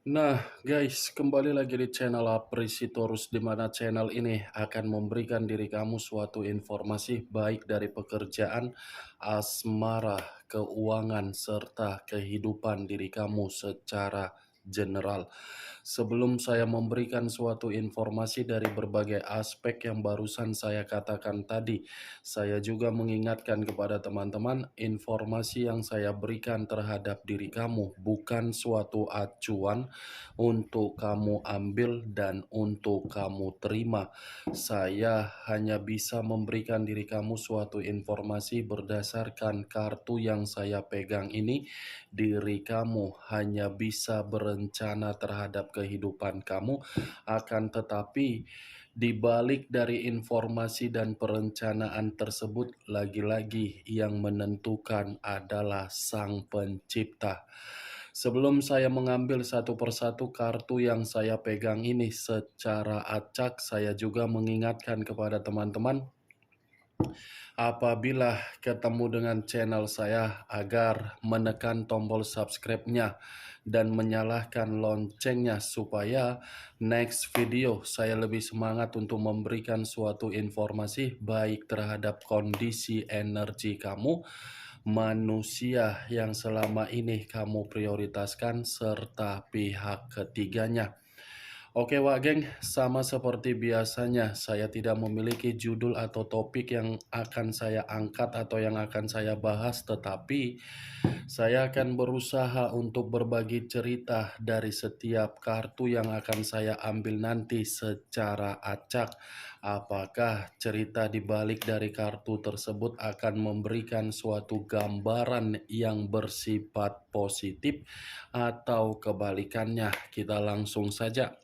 Nah, guys, kembali lagi di channel Aprisitorus, di mana channel ini akan memberikan diri kamu suatu informasi baik dari pekerjaan, asmara, keuangan, serta kehidupan diri kamu secara general. Sebelum saya memberikan suatu informasi dari berbagai aspek yang barusan saya katakan tadi, saya juga mengingatkan kepada teman-teman, informasi yang saya berikan terhadap diri kamu bukan suatu acuan untuk kamu ambil dan untuk kamu terima. Saya hanya bisa memberikan diri kamu suatu informasi berdasarkan kartu yang saya pegang ini. Diri kamu hanya bisa berencana terhadap kehidupan kamu, akan tetapi di balik dari informasi dan perencanaan tersebut, lagi-lagi yang menentukan adalah Sang Pencipta. Sebelum saya mengambil satu persatu kartu yang saya pegang ini secara acak, saya juga mengingatkan kepada teman-teman, apabila ketemu dengan channel saya, agar menekan tombol subscribe-nya dan menyalakan loncengnya supaya next video saya lebih semangat untuk memberikan suatu informasi baik terhadap kondisi energi kamu, manusia yang selama ini kamu prioritaskan, serta pihak ketiganya. Oke Wak Geng, sama seperti biasanya, saya tidak memiliki judul atau topik yang akan saya angkat atau yang akan saya bahas, tetapi saya akan berusaha untuk berbagi cerita dari setiap kartu yang akan saya ambil nanti secara acak. Apakah cerita di balik dari kartu tersebut akan memberikan suatu gambaran yang bersifat positif atau kebalikannya? Kita langsung saja.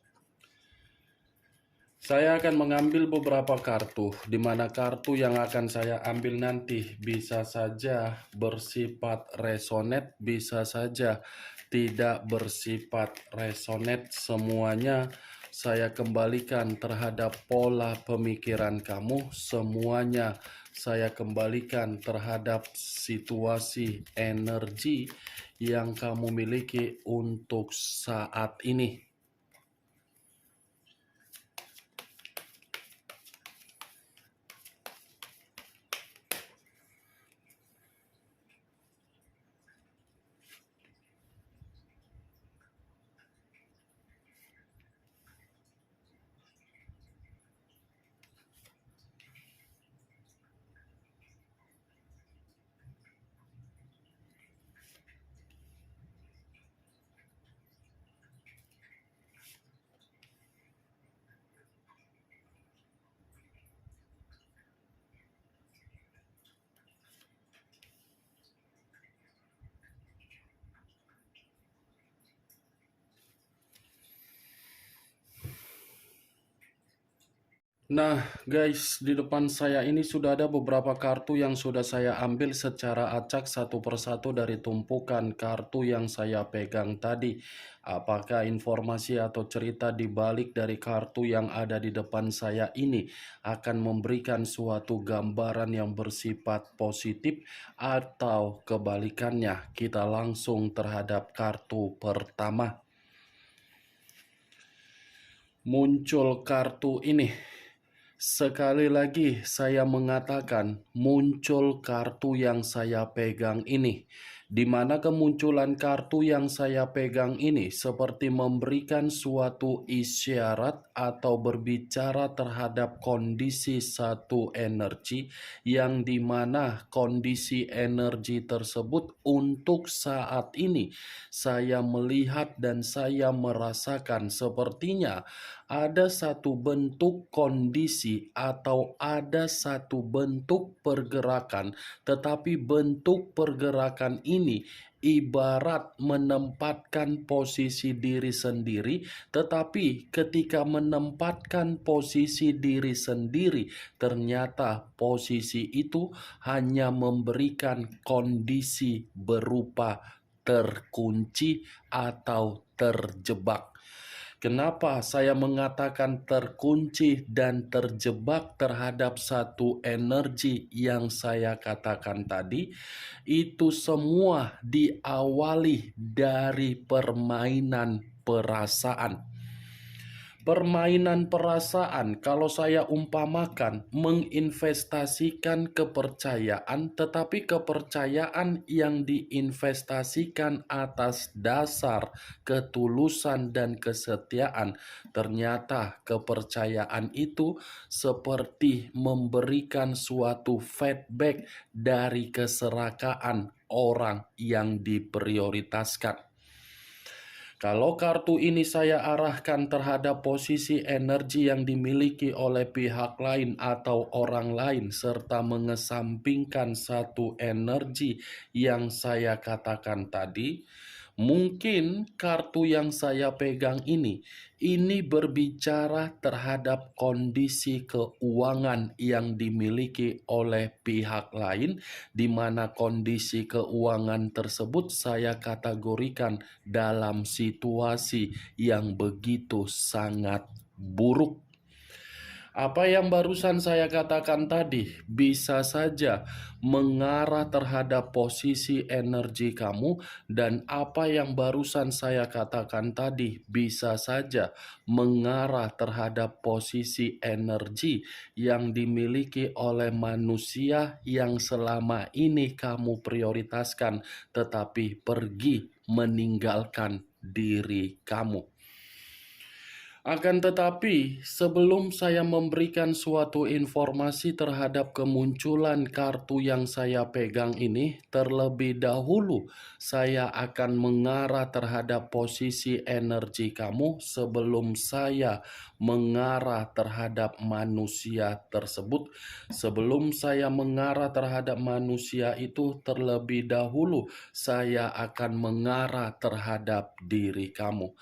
Saya akan mengambil beberapa kartu, di mana kartu yang akan saya ambil nanti bisa saja bersifat resonate, bisa saja tidak bersifat resonate. Semuanya saya kembalikan terhadap pola pemikiran kamu, semuanya saya kembalikan terhadap situasi energi yang kamu miliki untuk saat ini. Nah guys, di depan saya ini sudah ada beberapa kartu yang sudah saya ambil secara acak satu persatu dari tumpukan kartu yang saya pegang tadi. Apakah informasi atau cerita di balik dari kartu yang ada di depan saya ini akan memberikan suatu gambaran yang bersifat positif atau kebalikannya? Kita langsung terhadap kartu pertama. Muncul kartu ini. Sekali lagi saya mengatakan, muncul kartu yang saya pegang ini. Di mana kemunculan kartu yang saya pegang ini seperti memberikan suatu isyarat atau berbicara terhadap kondisi satu energi, yang dimana kondisi energi tersebut untuk saat ini saya melihat dan saya merasakan sepertinya ada satu bentuk kondisi atau ada satu bentuk pergerakan, tetapi bentuk pergerakan ini ibarat menempatkan posisi diri sendiri, tetapi ketika menempatkan posisi diri sendiri, ternyata posisi itu hanya memberikan kondisi berupa terkunci atau terjebak. Kenapa saya mengatakan terkunci dan terjebak terhadap satu energi yang saya katakan tadi? Itu semua diawali dari permainan perasaan. Permainan perasaan, kalau saya umpamakan, menginvestasikan kepercayaan, tetapi kepercayaan yang diinvestasikan atas dasar ketulusan dan kesetiaan, ternyata kepercayaan itu seperti memberikan suatu feedback dari keserakaan orang yang diprioritaskan. Kalau kartu ini saya arahkan terhadap posisi energi yang dimiliki oleh pihak lain atau orang lain, serta mengesampingkan satu energi yang saya katakan tadi, mungkin kartu yang saya pegang ini berbicara terhadap kondisi keuangan yang dimiliki oleh pihak lain, di mana kondisi keuangan tersebut saya kategorikan dalam situasi yang begitu sangat buruk. Apa yang barusan saya katakan tadi bisa saja mengarah terhadap posisi energi kamu, dan apa yang barusan saya katakan tadi bisa saja mengarah terhadap posisi energi yang dimiliki oleh manusia yang selama ini kamu prioritaskan, tetapi pergi meninggalkan diri kamu. Akan tetapi, sebelum saya memberikan suatu informasi terhadap kemunculan kartu yang saya pegang ini, terlebih dahulu saya akan mengarah terhadap posisi energi kamu sebelum saya mengarah terhadap manusia tersebut. Sebelum saya mengarah terhadap manusia itu, terlebih dahulu saya akan mengarah terhadap diri kamu.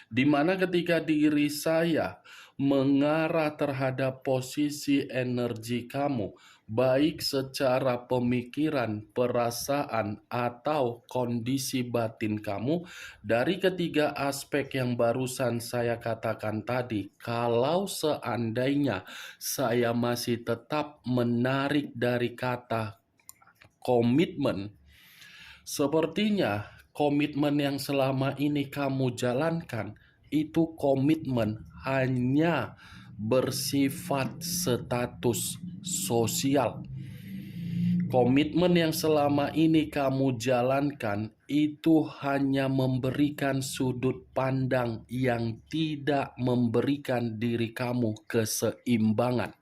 Di mana ketika diri saya mengarah terhadap posisi energi kamu, baik secara pemikiran, perasaan, atau kondisi batin kamu, dari ketiga aspek yang barusan saya katakan tadi, kalau seandainya saya masih tetap menarik dari kata komitmen, sepertinya komitmen yang selama ini kamu jalankan itu komitmen hanya bersifat status sosial. Komitmen yang selama ini kamu jalankan itu hanya memberikan sudut pandang yang tidak memberikan diri kamu keseimbangan.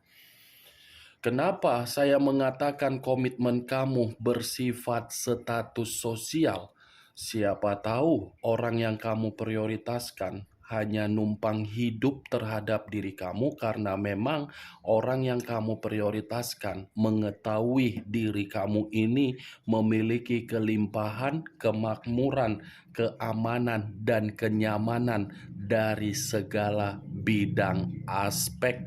Kenapa saya mengatakan komitmen kamu bersifat status sosial? Siapa tahu orang yang kamu prioritaskan hanya numpang hidup terhadap diri kamu karena memang orang yang kamu prioritaskan mengetahui diri kamu ini memiliki kelimpahan, kemakmuran, keamanan, dan kenyamanan dari segala bidang aspek.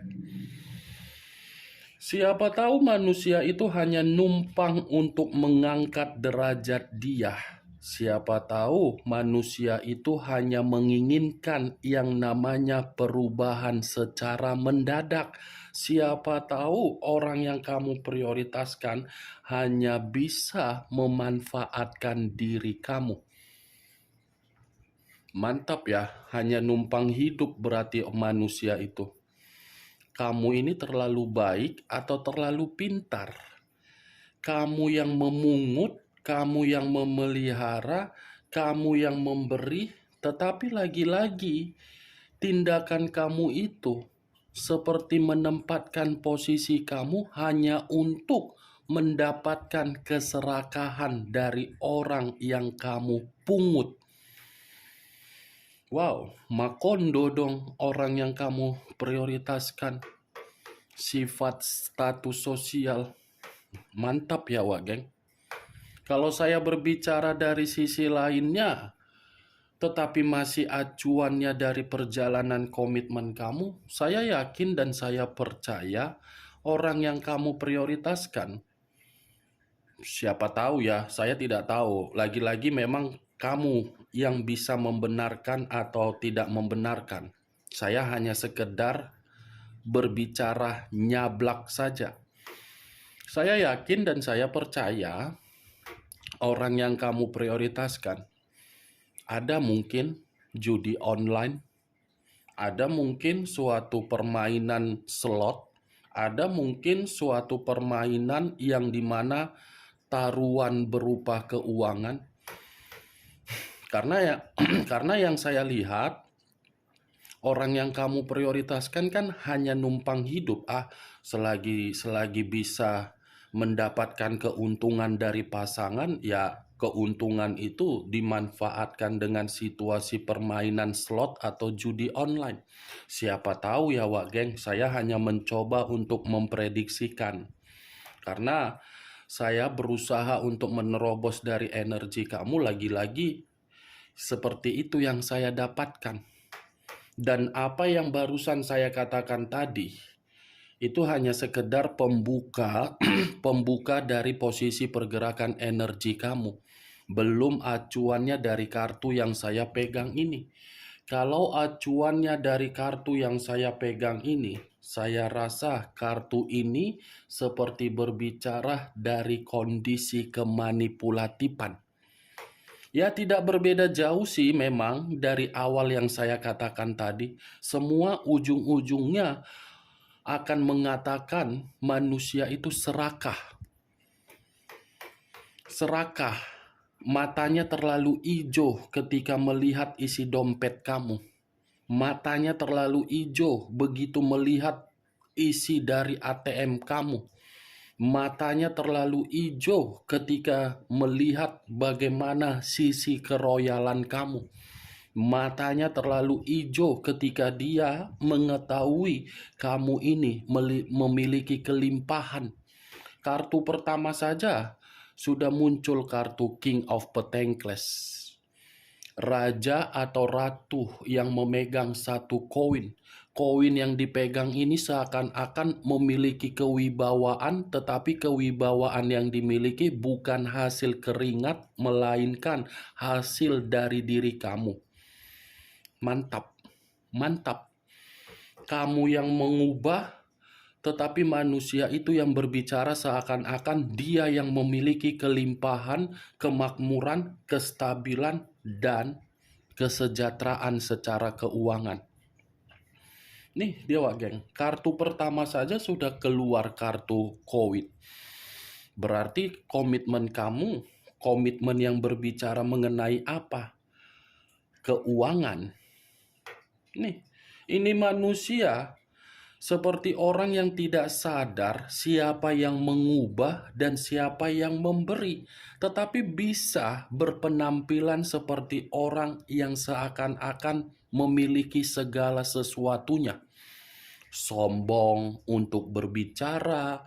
Siapa tahu manusia itu hanya numpang untuk mengangkat derajat dia. Siapa tahu manusia itu hanya menginginkan yang namanya perubahan secara mendadak. Siapa tahu orang yang kamu prioritaskan hanya bisa memanfaatkan diri kamu. Mantap ya, hanya numpang hidup berarti manusia itu. Kamu ini terlalu baik atau terlalu pintar? Kamu yang memungut, kamu yang memelihara, kamu yang memberi, tetapi lagi-lagi tindakan kamu itu seperti menempatkan posisi kamu hanya untuk mendapatkan keserakahan dari orang yang kamu pungut. Wow, makondo dong orang yang kamu prioritaskan. Sifat status sosial. Mantap ya, Wak Geng. Kalau saya berbicara dari sisi lainnya, tetapi masih acuannya dari perjalanan komitmen kamu, saya yakin dan saya percaya orang yang kamu prioritaskan. Siapa tahu ya, saya tidak tahu. Lagi-lagi memang kamu yang bisa membenarkan atau tidak membenarkan. Saya hanya sekedar berbicara nyablak saja. Saya yakin dan saya percaya orang yang kamu prioritaskan ada mungkin judi online, ada mungkin suatu permainan slot, ada mungkin suatu permainan yang dimana taruhan berupa keuangan. Karena karena yang saya lihat, orang yang kamu prioritaskan kan hanya numpang hidup. Selagi bisa mendapatkan keuntungan dari pasangan, ya keuntungan itu dimanfaatkan dengan situasi permainan slot atau judi online. Siapa tahu ya Wak Geng, saya hanya mencoba untuk memprediksikan. Karena saya berusaha untuk menerobos dari energi kamu, lagi-lagi seperti itu yang saya dapatkan. Dan apa yang barusan saya katakan tadi, itu hanya sekedar pembuka pembuka dari posisi pergerakan energi kamu. Belum acuannya dari kartu yang saya pegang ini. Kalau acuannya dari kartu yang saya pegang ini, saya rasa kartu ini seperti berbicara dari kondisi kemanipulatifan. Ya, tidak berbeda jauh sih memang dari awal yang saya katakan tadi. Semua ujung-ujungnya akan mengatakan manusia itu serakah. Serakah. Matanya terlalu hijau ketika melihat isi dompet kamu. Matanya terlalu hijau begitu melihat isi dari ATM kamu. Matanya terlalu hijau ketika melihat bagaimana sisi keroyalan kamu. Matanya terlalu hijau ketika dia mengetahui kamu ini memiliki kelimpahan. Kartu pertama saja sudah muncul kartu King of Pentacles. Raja atau ratu yang memegang satu koin. Koin yang dipegang ini seakan-akan memiliki kewibawaan, tetapi kewibawaan yang dimiliki bukan hasil keringat, melainkan hasil dari diri kamu. Mantap, mantap. Kamu yang mengubah, tetapi manusia itu yang berbicara seakan-akan dia yang memiliki kelimpahan, kemakmuran, kestabilan, dan kesejahteraan secara keuangan. Nih dia Wak Geng, kartu pertama saja sudah keluar kartu COVID. Berarti komitmen kamu, komitmen yang berbicara mengenai apa? Keuangan. Nih, ini manusia seperti orang yang tidak sadar siapa yang mengubah dan siapa yang memberi, tetapi bisa berpenampilan seperti orang yang seakan-akan memiliki segala sesuatunya. Sombong untuk berbicara,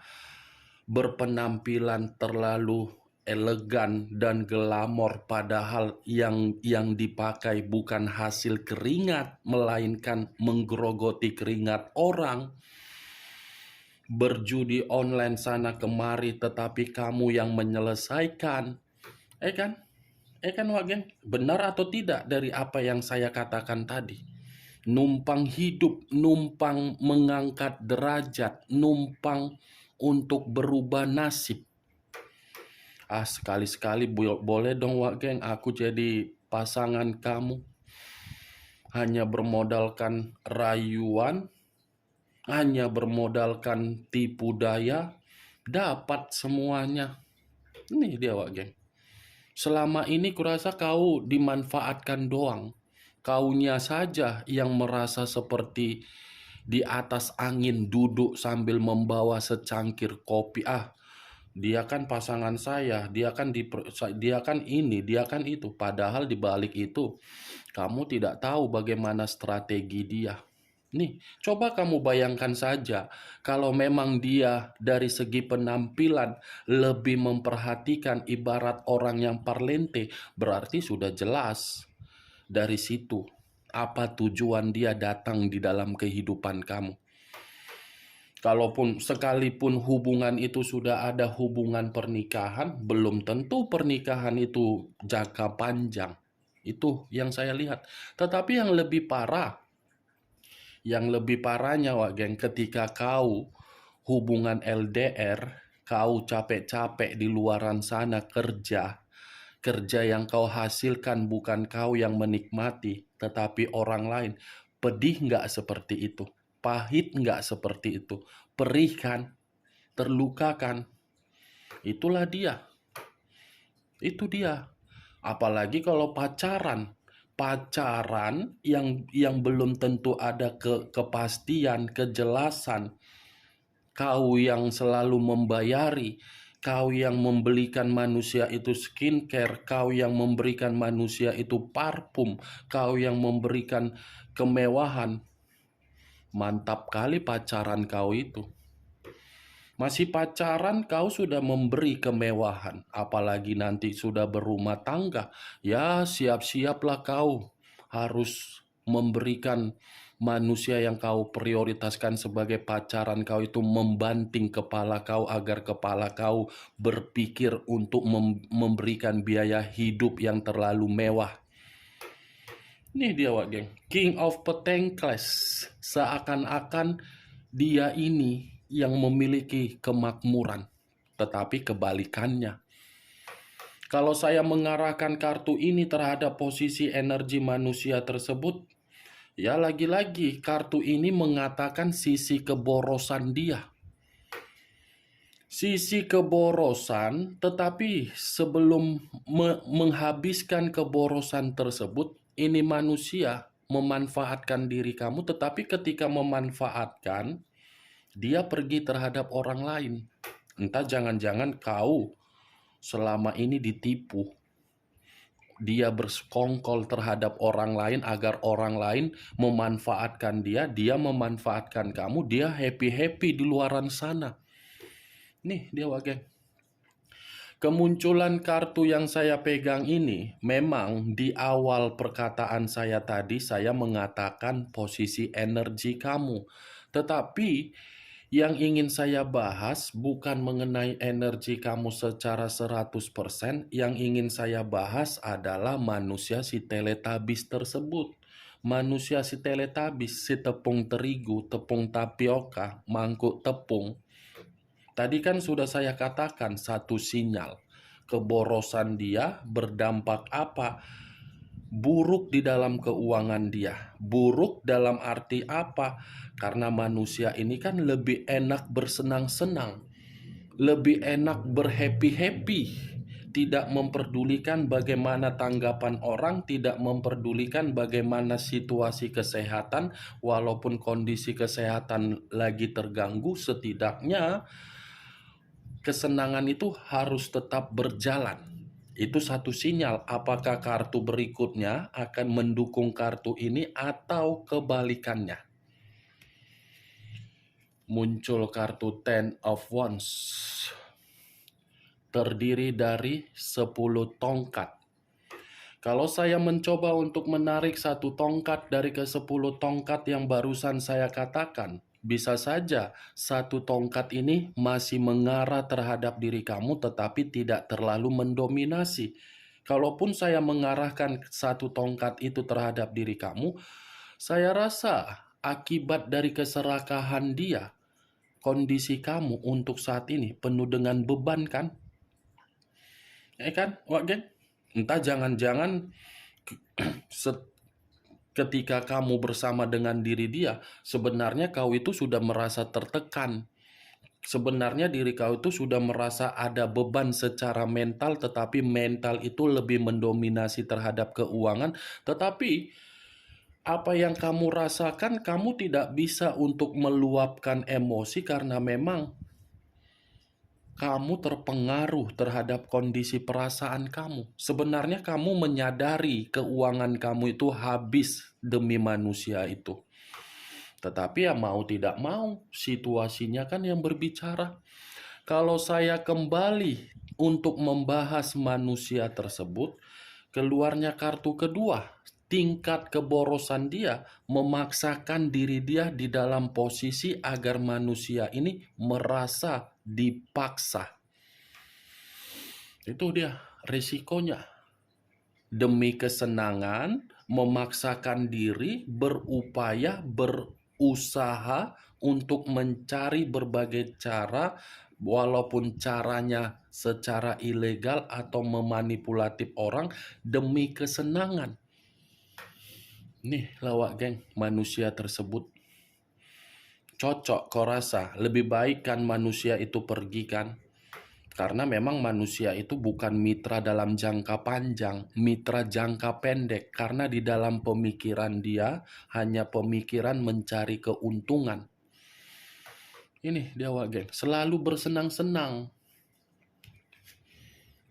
berpenampilan terlalu elegan dan glamor, padahal yang dipakai bukan hasil keringat melainkan menggerogoti keringat orang. Berjudi online sana kemari tetapi kamu yang menyelesaikan. Kan Wak Geng, benar atau tidak dari apa yang saya katakan tadi? Numpang hidup, numpang mengangkat derajat, numpang untuk berubah nasib. Sekali-sekali boleh dong Wak Geng, aku jadi pasangan kamu. Hanya bermodalkan rayuan, hanya bermodalkan tipu daya, dapat semuanya. Ini dia Wak Geng. Selama ini kurasa kau dimanfaatkan doang. Kaunya saja yang merasa seperti di atas angin duduk sambil membawa secangkir kopi. Dia kan pasangan saya, dia kan ini, dia kan itu. Padahal di balik itu kamu tidak tahu bagaimana strategi dia. Nih, coba kamu bayangkan saja kalau memang dia dari segi penampilan lebih memperhatikan ibarat orang yang parlente, berarti sudah jelas dari situ apa tujuan dia datang di dalam kehidupan kamu. Kalaupun sekalipun hubungan itu sudah ada hubungan pernikahan, belum tentu pernikahan itu jangka panjang. Itu yang saya lihat. Tetapi yang lebih parahnya Wak Geng, ketika kau hubungan LDR, kau capek-capek di luaran sana kerja yang kau hasilkan bukan kau yang menikmati. tetapi orang lain. Pedih nggak seperti itu? Pahit nggak seperti itu? Perih kan? Terluka kan? Itulah dia. Itu dia. Apalagi kalau pacaran. Pacaran yang belum tentu ada kepastian, kejelasan. Kau yang selalu membayari, kau yang membelikan manusia itu skincare, kau yang memberikan manusia itu parfum, kau yang memberikan kemewahan. Mantap kali pacaran kau itu. Masih pacaran kau sudah memberi kemewahan, apalagi nanti sudah berumah tangga. Ya, siap-siaplah kau harus memberikan manusia yang kau prioritaskan sebagai pacaran kau itu membanting kepala kau agar kepala kau berpikir untuk memberikan biaya hidup yang terlalu mewah. Nih dia wak geng, King of Petengkles. Seakan-akan dia ini yang memiliki kemakmuran, tetapi kebalikannya. Kalau saya mengarahkan kartu ini terhadap posisi energi manusia tersebut, ya lagi-lagi kartu ini mengatakan sisi keborosan dia. Sisi keborosan, tetapi sebelum menghabiskan keborosan tersebut, ini manusia memanfaatkan diri kamu, tetapi ketika memanfaatkan, dia pergi terhadap orang lain. Entah jangan-jangan kau selama ini ditipu. Dia bersekongkol terhadap orang lain agar orang lain memanfaatkan dia, dia memanfaatkan kamu, dia happy-happy di luaran sana. Nih dia wageng. Kemunculan kartu yang saya pegang ini, memang di awal perkataan saya tadi saya mengatakan posisi energi kamu. Tetapi yang ingin saya bahas bukan mengenai energi kamu secara 100%, yang ingin saya bahas adalah manusia si teletabis tersebut. Manusia si teletabis, si tepung terigu, tepung tapioka, mangkuk tepung. Tadi kan sudah saya katakan satu sinyal. Keborosan dia berdampak apa? Buruk di dalam keuangan dia. Buruk dalam arti apa? Karena manusia ini kan lebih enak bersenang-senang. Lebih enak berhappy-happy. Tidak memperdulikan bagaimana tanggapan orang, tidak memperdulikan bagaimana situasi kesehatan, walaupun kondisi kesehatan lagi terganggu, setidaknya kesenangan itu harus tetap berjalan. Itu satu sinyal apakah kartu berikutnya akan mendukung kartu ini atau kebalikannya. Muncul kartu Ten of Wands. Terdiri dari 10 tongkat. Kalau saya mencoba untuk menarik satu tongkat dari ke-10 tongkat yang barusan saya katakan, bisa saja satu tongkat ini masih mengarah terhadap diri kamu tetapi tidak terlalu mendominasi. Kalaupun saya mengarahkan satu tongkat itu terhadap diri kamu, saya rasa akibat dari keserakahan dia, kondisi kamu untuk saat ini penuh dengan beban kan? Kan, Wak Geng? Entah jangan-jangan ketika kamu bersama dengan diri dia, sebenarnya kau itu sudah merasa tertekan. Sebenarnya diri kau itu sudah merasa ada beban secara mental, tetapi mental itu lebih mendominasi terhadap keuangan. Tetapi apa yang kamu rasakan, kamu tidak bisa untuk meluapkan emosi karena memang kamu terpengaruh terhadap kondisi perasaan kamu. Sebenarnya kamu menyadari keuangan kamu itu habis demi manusia itu. Tetapi ya mau tidak mau, situasinya kan yang berbicara. Kalau saya kembali untuk membahas manusia tersebut, keluarnya kartu kedua, tingkat keborosan dia memaksakan diri dia di dalam posisi agar manusia ini merasa dipaksa. Itu dia risikonya. Demi kesenangan, memaksakan diri, berupaya, berusaha untuk mencari berbagai cara, walaupun caranya secara ilegal atau memanipulatif orang demi kesenangan. Nih lawak geng, manusia tersebut cocok kau rasa. Lebih baik kan manusia itu pergi kan? Karena memang manusia itu bukan mitra dalam jangka panjang, mitra jangka pendek. Karena di dalam pemikiran dia hanya pemikiran mencari keuntungan. Ini dia wak geng, selalu bersenang-senang.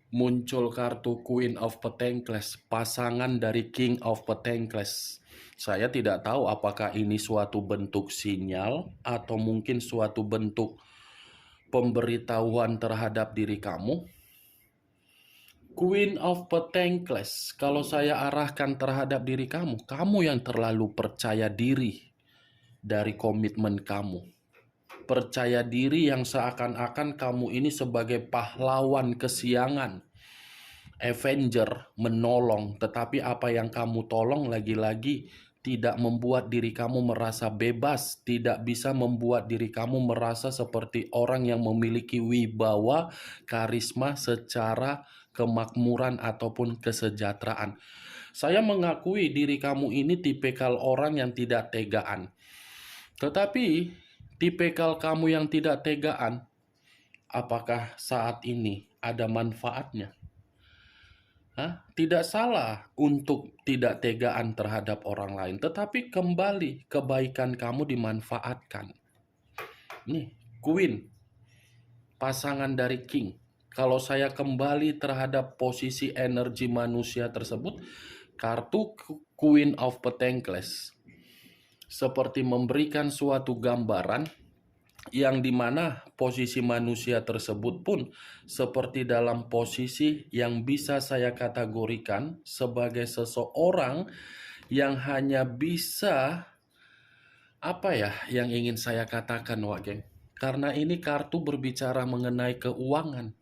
Muncul kartu Queen of Pentacles, pasangan dari King of Pentacles. Saya tidak tahu apakah ini suatu bentuk sinyal atau mungkin suatu bentuk pemberitahuan terhadap diri kamu. Queen of Pentacles, kalau saya arahkan terhadap diri kamu, kamu yang terlalu percaya diri dari komitmen kamu. Percaya diri yang seakan-akan kamu ini sebagai pahlawan kesiangan. Avenger menolong, tetapi apa yang kamu tolong lagi-lagi tidak membuat diri kamu merasa bebas, tidak bisa membuat diri kamu merasa seperti orang yang memiliki wibawa, karisma secara kemakmuran ataupun kesejahteraan. Saya mengakui diri kamu ini tipikal orang yang tidak tegaan. Tetapi tipikal kamu yang tidak tegaan, apakah saat ini ada manfaatnya? Tidak salah untuk tidak tegaan terhadap orang lain, tetapi kembali kebaikan kamu dimanfaatkan. Nih, Queen, pasangan dari King. Kalau saya kembali terhadap posisi energi manusia tersebut, kartu Queen of Pentacles seperti memberikan suatu gambaran yang dimana posisi manusia tersebut pun seperti dalam posisi yang bisa saya kategorikan sebagai seseorang yang hanya bisa, apa ya yang ingin saya katakan Wak Geng? Karena ini kartu berbicara mengenai keuangan.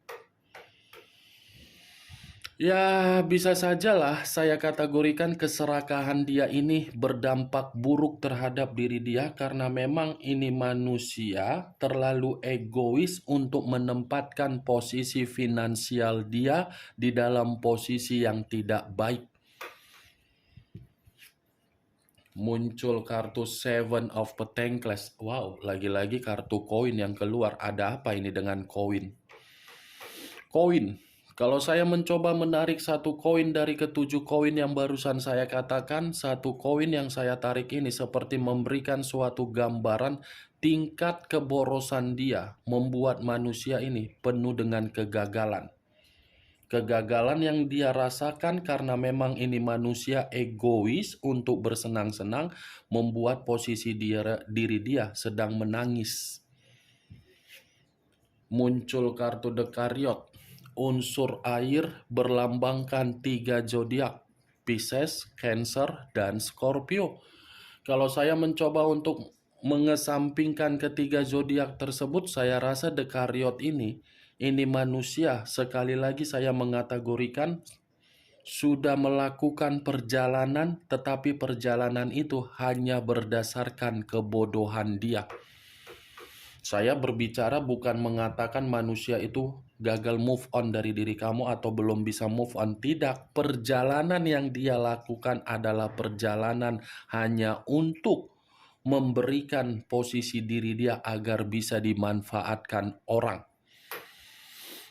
Ya, bisa sajalah saya kategorikan keserakahan dia ini berdampak buruk terhadap diri dia karena memang ini manusia terlalu egois untuk menempatkan posisi finansial dia di dalam posisi yang tidak baik. Muncul kartu Seven of Pentacles. Wow, lagi-lagi kartu koin yang keluar. Ada apa ini dengan koin? Koin. Kalau saya mencoba menarik satu koin dari ketujuh koin yang barusan saya katakan, satu koin yang saya tarik ini seperti memberikan suatu gambaran tingkat keborosan dia membuat manusia ini penuh dengan kegagalan. Kegagalan yang dia rasakan karena memang ini manusia egois untuk bersenang-senang membuat posisi diri dia sedang menangis. Muncul kartu The Chariot. Unsur air berlambangkan 3 zodiak, Pisces, Cancer, dan Scorpio. Kalau saya mencoba untuk mengesampingkan ketiga zodiak tersebut, saya rasa The Chariot ini manusia, sekali lagi saya mengategorikan sudah melakukan perjalanan, tetapi perjalanan itu hanya berdasarkan kebodohan dia. Saya berbicara bukan mengatakan manusia itu gagal move on dari diri kamu atau belum bisa move on. Tidak, perjalanan yang dia lakukan adalah perjalanan hanya untuk memberikan posisi diri dia agar bisa dimanfaatkan orang.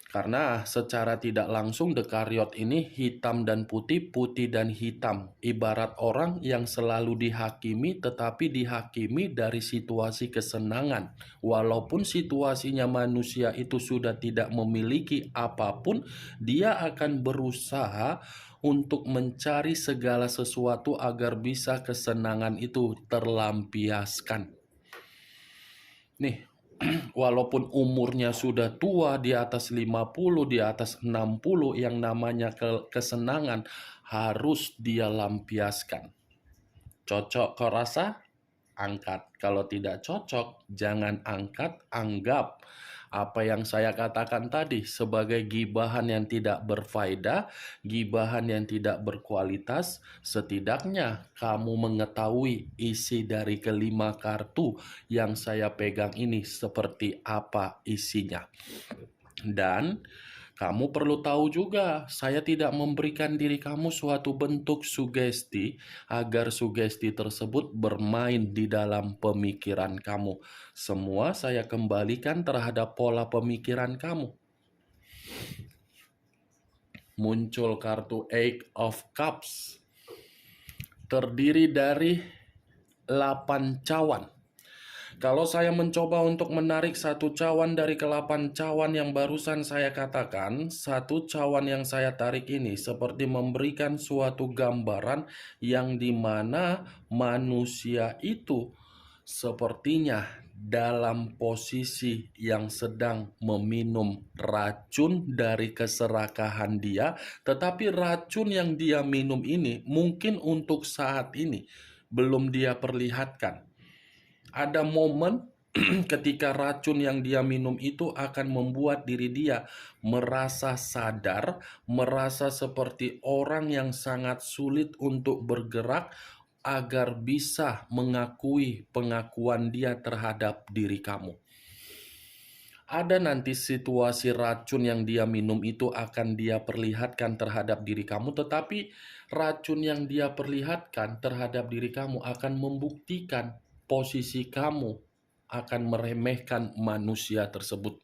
Karena secara tidak langsung The Chariot ini hitam dan putih, putih dan hitam. Ibarat orang yang selalu dihakimi tetapi dihakimi dari situasi kesenangan. Walaupun situasinya manusia itu sudah tidak memiliki apapun, dia akan berusaha untuk mencari segala sesuatu agar bisa kesenangan itu terlampiaskan. Nih, walaupun umurnya sudah tua di atas 50, di atas 60, yang namanya kesenangan harus dia lampiaskan. Cocok kau rasa? Angkat. Kalau tidak cocok, jangan angkat, anggap apa yang saya katakan tadi sebagai gibahan yang tidak berfaedah, gibahan yang tidak berkualitas. Setidaknya kamu mengetahui isi dari kelima kartu yang saya pegang ini seperti apa isinya. Dan Kamu perlu tahu juga, saya tidak memberikan diri kamu suatu bentuk sugesti agar sugesti tersebut bermain di dalam pemikiran kamu. Semua saya kembalikan terhadap pola pemikiran kamu. Muncul kartu Eight of Cups, terdiri dari 8 cawan. Kalau saya mencoba untuk menarik satu cawan dari ke-8 cawan yang barusan saya katakan, satu cawan yang saya tarik ini seperti memberikan suatu gambaran yang dimana manusia itu sepertinya dalam posisi yang sedang meminum racun dari keserakahan dia, tetapi racun yang dia minum ini mungkin untuk saat ini belum dia perlihatkan. Ada momen ketika racun yang dia minum itu akan membuat diri dia merasa sadar, merasa seperti orang yang sangat sulit untuk bergerak agar bisa mengakui pengakuan dia terhadap diri kamu. Ada nanti situasi racun yang dia minum itu akan dia perlihatkan terhadap diri kamu, tetapi racun yang dia perlihatkan terhadap diri kamu akan membuktikan posisi kamu akan meremehkan manusia tersebut.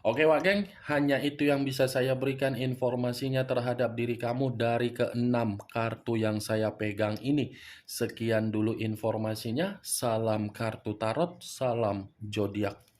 Oke Wak Geng, hanya itu yang bisa saya berikan informasinya terhadap diri kamu dari ke-6 kartu yang saya pegang ini. Sekian dulu informasinya, salam kartu tarot, salam zodiak.